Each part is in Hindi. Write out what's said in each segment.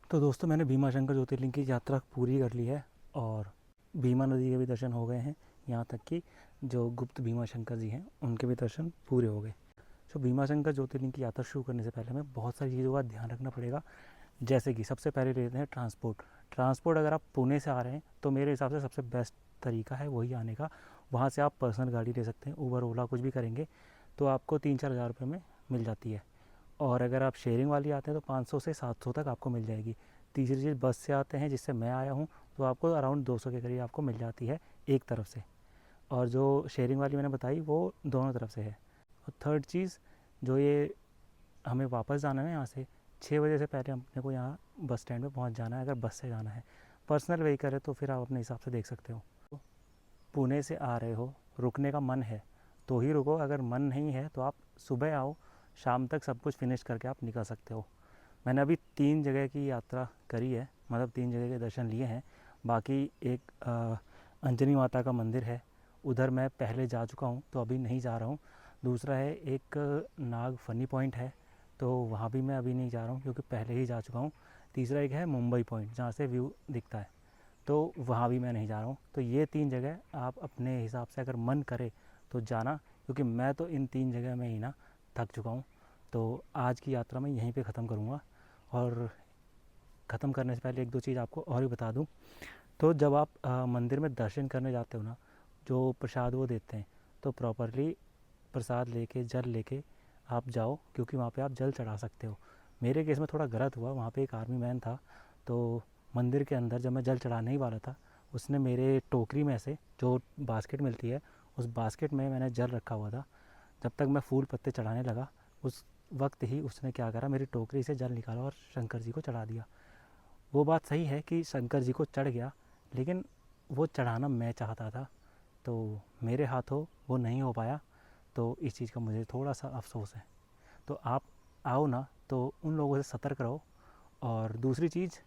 तो दोस्तों, मैंने भीमा शंकर ज्योतिर्लिंग की यात्रा पूरी कर ली है और भीमा नदी के भी दर्शन हो गए हैं। यहाँ तक कि जो गुप्त भीमा शंकर जी हैं उनके भी दर्शन पूरे हो गए। तो भीमा शंकर ज्योतिर्लिंग की यात्रा शुरू करने से पहले हमें बहुत सारी चीज़ों का ध्यान रखना पड़ेगा। जैसे कि सबसे पहले लेते हैं ट्रांसपोर्ट। ट्रांसपोर्ट अगर आप पुणे से आ रहे हैं तो मेरे हिसाब से सबसे बेस्ट तरीका है वही आने का। वहाँ से आप पर्सनल गाड़ी ले सकते हैं, ऊबर ओला कुछ भी करेंगे तो आपको 3-4 हज़ार रुपये में मिल जाती है। और अगर आप शेयरिंग वाली आते हैं तो 500 से 700 तक आपको मिल जाएगी। तीसरी चीज़, बस से आते हैं जिससे मैं आया हूँ तो आपको अराउंड 200 के करीब आपको मिल जाती है एक तरफ से। और जो शेयरिंग वाली मैंने बताई वो दोनों तरफ से है। और थर्ड चीज़, जो ये हमें वापस जाना है ना, यहाँ से 6 बजे से पहले अपने को यहाँ बस स्टैंड पे पहुँच जाना है अगर बस से जाना है। पर्सनल व्हीकल है तो फिर आप अपने हिसाब से देख सकते हो। पुणे से आ रहे हो, रुकने का मन है तो ही रुको, अगर मन नहीं है तो आप सुबह आओ, शाम तक सब कुछ फिनिश करके आप निकल सकते हो। मैंने अभी 3 जगह की यात्रा करी है, मतलब 3 जगह के दर्शन लिए हैं। बाकी एक अंजनी माता का मंदिर है, उधर मैं पहले जा चुका हूँ तो अभी नहीं जा रहा हूँ। दूसरा है एक नाग फनी पॉइंट है, तो वहाँ भी मैं अभी नहीं जा रहा हूँ क्योंकि पहले ही जा चुका हूँ। तीसरा एक है मुंबई पॉइंट जहाँ से व्यू दिखता है, तो वहाँ भी मैं नहीं जा रहा हूँ। तो ये 3 जगह आप अपने हिसाब से अगर मन करे तो जाना, क्योंकि मैं तो इन 3 जगह में ही ना थक चुका हूँ। तो आज की यात्रा मैं यहीं पे ख़त्म करूँगा। और ख़त्म करने से पहले एक दो चीज़ आपको और भी बता दूँ। तो जब आप मंदिर में दर्शन करने जाते हो ना, जो प्रसाद वो देते हैं, तो प्रॉपरली प्रसाद लेके जल लेके आप जाओ, क्योंकि वहाँ पे आप जल चढ़ा सकते हो। मेरे केस में थोड़ा गलत हुआ, वहाँ पे एक आर्मी मैन था, तो मंदिर के अंदर जब मैं जल चढ़ाने ही वाला था, उसने मेरे टोकरी में से जो बास्केट मिलती है उस बास्केट में मैंने जल रखा हुआ था। जब तक मैं फूल पत्ते चढ़ाने लगा उस वक्त ही उसने क्या करा, मेरी टोकरी से जल निकाला और शंकर जी को चढ़ा दिया। वो बात सही है कि शंकर जी को चढ़ गया, लेकिन वो चढ़ाना मैं चाहता था तो मेरे हाथों वो नहीं हो पाया। तो इस चीज़ का मुझे थोड़ा सा अफसोस है। तो आप आओ ना तो उन लोगों से सतर्क रहो। और दूसरी चीज़,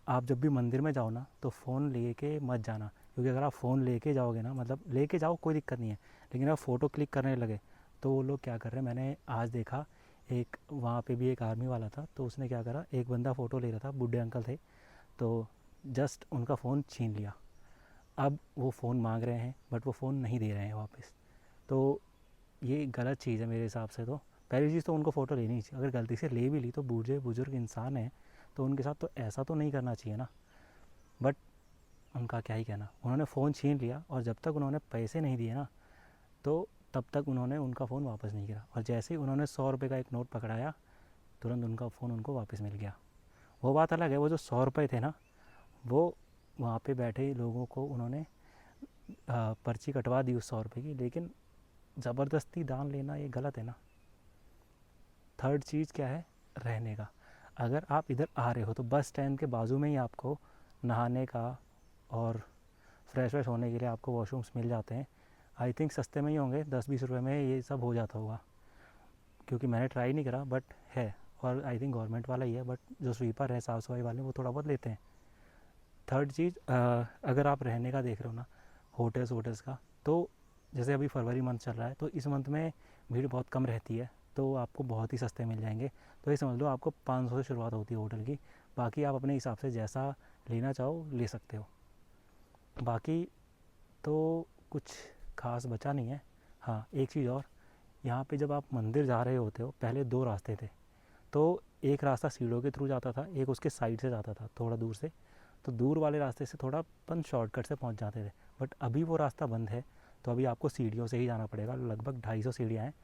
आप जब भी मंदिर में जाओ ना तो फ़ोन लेके मत जाना, क्योंकि अगर आप फ़ोन लेके जाओगे ना, मतलब लेके जाओ कोई दिक्कत नहीं है, लेकिन आप फ़ोटो क्लिक करने लगे तो वो लोग क्या कर रहे हैं, मैंने आज देखा, एक वहाँ पे भी एक आर्मी वाला था, तो उसने क्या करा, एक बंदा फ़ोटो ले रहा था, बूढ़े अंकल थे, तो जस्ट उनका फ़ोन छीन लिया। अब वो फ़ोन मांग रहे हैं बट वो फ़ोन नहीं दे रहे हैं वापस। तो ये गलत चीज़ है मेरे हिसाब से। तो पहली चीज़ तो उनको फ़ोटो लेनी ही चाहिए, अगर गलती से ले भी ली तो बूढ़े बुजुर्ग इंसान हैं, तो उनके साथ तो ऐसा तो नहीं करना चाहिए ना। बट उनका क्या ही कहना, उन्होंने फ़ोन छीन लिया और जब तक उन्होंने पैसे नहीं दिए ना, तो तब तक उन्होंने उनका फ़ोन वापस नहीं किया। और जैसे ही उन्होंने 100 रुपये का एक नोट पकड़ाया, तुरंत उनका फ़ोन उनको वापस मिल गया। वो बात अलग है, वो जो 100 रुपये थे ना, वो वहाँ पे बैठे लोगों को उन्होंने पर्ची कटवा दी उस 100 रुपये की, लेकिन ज़बरदस्ती दान लेना ये गलत है ना। थर्ड चीज़ क्या है, रहने का। अगर आप इधर आ रहे हो तो बस स्टैंड के बाजू में ही आपको नहाने का और फ्रेश व्रेश होने के लिए आपको वॉशरूम्स मिल जाते हैं। आई थिंक सस्ते में ही होंगे, 10-20 रुपये में ये सब हो जाता होगा, क्योंकि मैंने ट्राई नहीं करा बट है। और आई थिंक गवर्नमेंट वाला ही है, बट जो स्वीपर है, साफ़ सफाई वाले, वो थोड़ा बहुत लेते हैं। थर्ड चीज़, अगर आप रहने का देख रहे हो ना, होटल्स वोटल्स का, तो जैसे अभी फरवरी मंथ चल रहा है तो इस मंथ में भीड़ बहुत कम रहती है, तो आपको बहुत ही सस्ते मिल जाएंगे। तो ये समझ लो आपको 500 से शुरुआत होती है होटल की। बाकी आप अपने हिसाब से जैसा लेना चाहो ले सकते हो। बाकी तो कुछ खास बचा नहीं है। हाँ, एक चीज़ और, यहाँ पे जब आप मंदिर जा रहे होते हो, पहले 2 रास्ते थे। तो एक रास्ता सीढ़ियों के थ्रू जाता था, एक उसके साइड से जाता था थोड़ा दूर से। तो दूर वाले रास्ते से थोड़ा अपन शॉर्टकट से पहुंच जाते थे, बट अभी वो रास्ता बंद है, तो अभी आपको सीढ़ियों से ही जाना पड़ेगा। लगभग 250 सीढ़ियाँ हैं।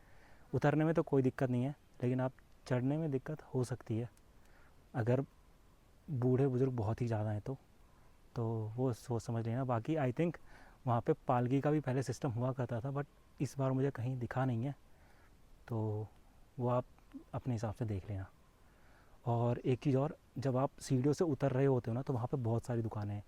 उतरने में तो कोई दिक्कत नहीं है, लेकिन आप चढ़ने में दिक्कत हो सकती है अगर बूढ़े बुजुर्ग बहुत ही ज़्यादा हैं तो वो सोच समझ लेना। बाकी आई थिंक वहाँ पे पालकी का भी पहले सिस्टम हुआ करता था, बट इस बार मुझे कहीं दिखा नहीं है, तो वो आप अपने हिसाब से देख लेना। और एक चीज़ और, जब आप सीढ़ियों से उतर रहे होते हो ना, तो वहाँ पे बहुत सारी दुकानें हैं।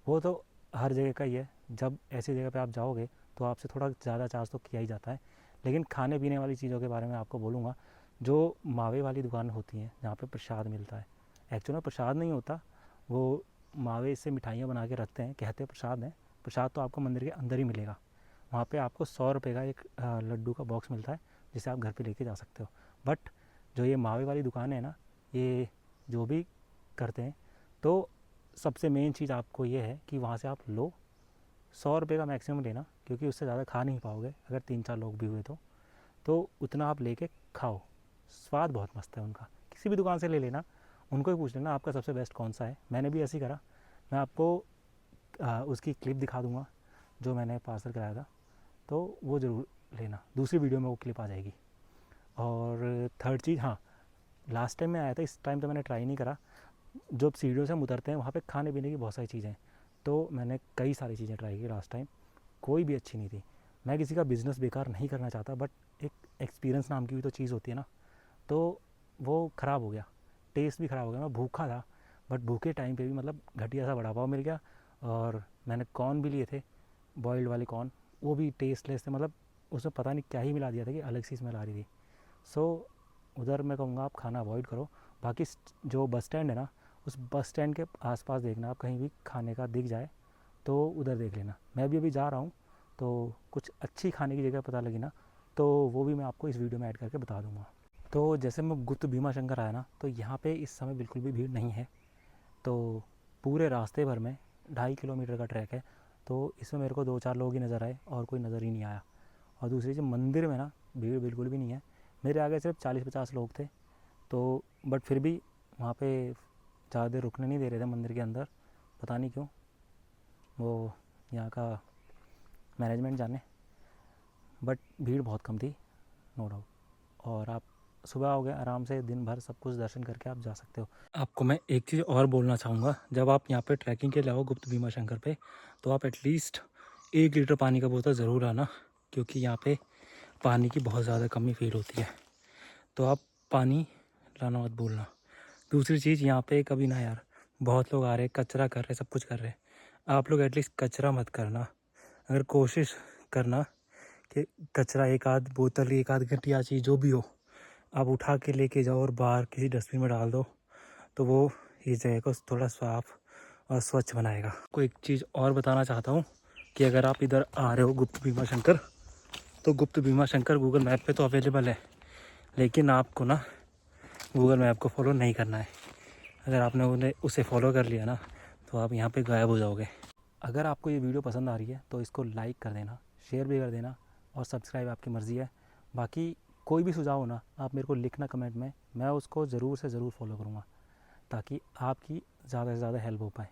वो तो हर जगह का ही है, जब ऐसी जगह पे आप जाओगे तो आपसे थोड़ा ज़्यादा चार्ज तो किया ही जाता है। लेकिन खाने पीने वाली चीज़ों के बारे में आपको बोलूँगा, जो मावे वाली दुकान होती हैं जहाँ पे प्रसाद मिलता है, एक्चुअल में प्रसाद नहीं होता, वो मावे से मिठाइयाँ बना के रखते हैं, कहते हैं प्रसाद है। प्रसाद तो आपको मंदिर के अंदर ही मिलेगा। वहाँ पे आपको 100 रुपये का एक लड्डू का बॉक्स मिलता है, जिसे आप घर पे लेके जा सकते हो। बट जो ये मावे वाली दुकान है ना, ये जो भी करते हैं तो सबसे मेन चीज़ आपको ये है कि वहाँ से आप लो 100 रुपये का मैक्सिमम लेना, क्योंकि उससे ज़्यादा खा नहीं पाओगे अगर 3-4 लोग भी हुए तो उतना आप लेके खाओ। स्वाद बहुत मस्त है उनका, किसी भी दुकान से ले लेना, उनको ही पूछ लेना आपका सबसे बेस्ट कौन सा है। मैंने भी ऐसे ही करा। मैं आपको उसकी क्लिप दिखा दूँगा जो मैंने पार्सल कराया था, तो वो ज़रूर लेना, दूसरी वीडियो में वो क्लिप आ जाएगी। और थर्ड चीज़, हाँ, लास्ट टाइम मैं आया था, इस टाइम तो मैंने ट्राई नहीं करा। जब सीढ़ियों से हम उतरते हैं वहाँ पे खाने पीने की बहुत सारी चीज़ें हैं, तो मैंने कई सारी चीज़ें ट्राई की लास्ट टाइम, कोई भी अच्छी नहीं थी। मैं किसी का बिज़नेस बेकार नहीं करना चाहता, बट एक एक्सपीरियंस नाम की भी तो चीज़ होती है ना, तो वो ख़राब हो गया, टेस्ट भी ख़राब हो गया। मैं भूखा था, बट भूखे टाइम पे भी मतलब घटिया सा वड़ा पाव मिल गया। और मैंने कॉर्न भी लिए थे, बॉइल्ड वाले कॉर्न, वो भी टेस्टलेस थे, मतलब उसमें पता नहीं क्या ही मिला दिया था कि अलग सी स्मेल आ रही थी। सो उधर मैं कहूँगा आप खाना अवॉइड करो। बाकी जो बस स्टैंड है ना, उस बस स्टैंड के आसपास देखना, आप कहीं भी खाने का दिख जाए तो उधर देख लेना। मैं भी अभी जा रहा हूँ, तो कुछ अच्छी खाने की जगह पता लगी ना, तो वो भी मैं आपको इस वीडियो में ऐड करके बता दूँगा। तो जैसे मैं गुप्त भीमा शंकर आया ना, तो यहाँ पे इस समय बिल्कुल भी भीड़ नहीं है। तो पूरे रास्ते भर में 2.5 किलोमीटर का ट्रैक है, तो इसमें मेरे को 2-4 लोग ही नज़र आए और कोई नज़र ही नहीं आया। और दूसरी चीज़, मंदिर में ना भीड़ बिल्कुल भी नहीं है, मेरे आगे सिर्फ 40-50 लोग थे। तो बट फिर भी वहाँ पे ज़्यादा देर रुकने नहीं दे रहे थे मंदिर के अंदर, पता नहीं क्यों, वो यहाँ का मैनेजमेंट जाने। बट भीड़ बहुत कम थी, नो डाउट। और आप सुबह आओगे आराम से, दिन भर सब कुछ दर्शन करके आप जा सकते हो। आपको मैं एक चीज़ और बोलना चाहूँगा, जब आप यहाँ पे ट्रैकिंग के लिए आओ गुप्त भीमा शंकर पे, तो आप एटलीस्ट 1 लीटर पानी का बोतल ज़रूर लाना, क्योंकि यहाँ पे पानी की बहुत ज़्यादा कमी फील होती है। तो आप पानी लाना मत भूलना। दूसरी चीज़, यहाँ पे कभी ना यार, बहुत लोग आ रहे कचरा कर रहे, सब कुछ कर रहे, आप लोग एटलीस्ट कचरा मत करना। अगर कोशिश करना कि कचरा एक आध बोतल, एक आध घटिया चीज़ जो भी हो, आप उठा के लेके जाओ और बाहर किसी डस्टबिन में डाल दो, तो वो इस जगह को थोड़ा साफ और स्वच्छ बनाएगा। को एक चीज़ और बताना चाहता हूँ कि अगर आप इधर आ रहे हो गुप्त भीमा शंकर, तो गुप्त भीमा शंकर गूगल मैप पे तो अवेलेबल है, लेकिन आपको ना गूगल मैप को फॉलो नहीं करना है। अगर आपने उसे फॉलो कर लिया ना, तो आप यहाँ पे गायब हो जाओगे। अगर आपको ये वीडियो पसंद आ रही है तो इसको लाइक कर देना, शेयर भी कर देना, और सब्सक्राइब आपकी मर्ज़ी है। बाकी कोई भी सुझाव हो ना, आप मेरे को लिखना कमेंट में, मैं उसको ज़रूर से ज़रूर फॉलो करूँगा, ताकि आपकी ज़्यादा से ज़्यादा हेल्प हो पाए।